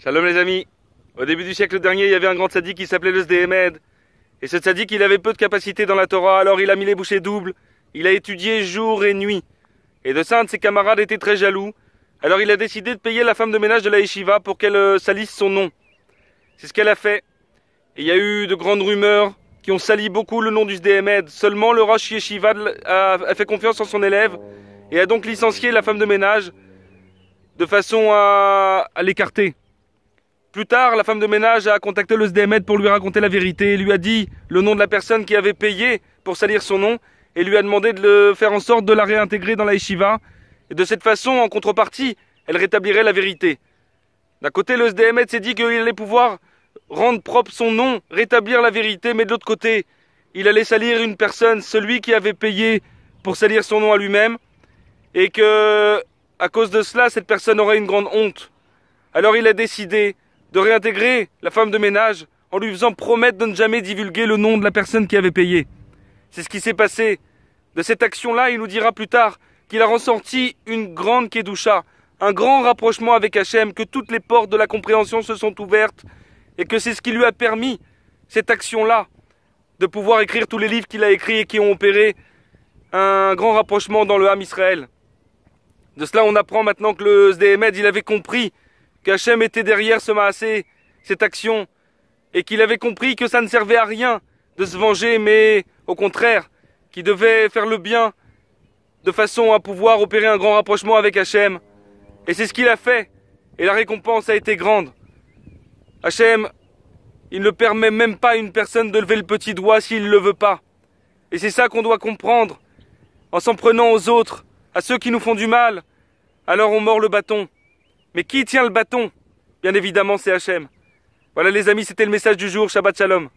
Shalom les amis. Au début du siècle dernier, il y avait un grand tzaddik qui s'appelait le Sdehemed. Et ce tzaddik, il avait peu de capacité dans la Torah, alors il a mis les bouchées doubles. Il a étudié jour et nuit. Et de ça, un de ses camarades était très jaloux. Alors il a décidé de payer la femme de ménage de la yeshiva pour qu'elle salisse son nom. C'est ce qu'elle a fait. Et il y a eu de grandes rumeurs qui ont sali beaucoup le nom du Sdehemed. Seulement le Rosh Yeshiva a fait confiance en son élève et a donc licencié la femme de ménage de façon à l'écarter. Plus tard, la femme de ménage a contacté le Sdehemed pour lui raconter la vérité et lui a dit le nom de la personne qui avait payé pour salir son nom et lui a demandé de le faire en sorte de la réintégrer dans la yeshiva. Et de cette façon, en contrepartie, elle rétablirait la vérité. D'un côté, le Sdehemed s'est dit qu'il allait pouvoir rendre propre son nom, rétablir la vérité, mais de l'autre côté, il allait salir une personne, celui qui avait payé pour salir son nom à lui-même, et que, à cause de cela, cette personne aurait une grande honte. Alors il a décidé de réintégrer la femme de ménage en lui faisant promettre de ne jamais divulguer le nom de la personne qui avait payé. C'est ce qui s'est passé. De cette action-là, il nous dira plus tard qu'il a ressenti une grande kedusha, un grand rapprochement avec Hachem, que toutes les portes de la compréhension se sont ouvertes et que c'est ce qui lui a permis, cette action-là, de pouvoir écrire tous les livres qu'il a écrits et qui ont opéré un grand rapprochement dans le Ham Israël. De cela, on apprend maintenant que le Sdehemed, il avait compris qu'Hachem était derrière ce maasé, cette action, et qu'il avait compris que ça ne servait à rien de se venger, mais au contraire, qu'il devait faire le bien de façon à pouvoir opérer un grand rapprochement avec Hachem. Et c'est ce qu'il a fait, et la récompense a été grande. Hachem, il ne permet même pas à une personne de lever le petit doigt s'il ne le veut pas. Et c'est ça qu'on doit comprendre. En s'en prenant aux autres, à ceux qui nous font du mal, alors on mord le bâton. Mais qui tient le bâton? Bien évidemment, c'est Hachem. Voilà les amis, c'était le message du jour. Shabbat Shalom.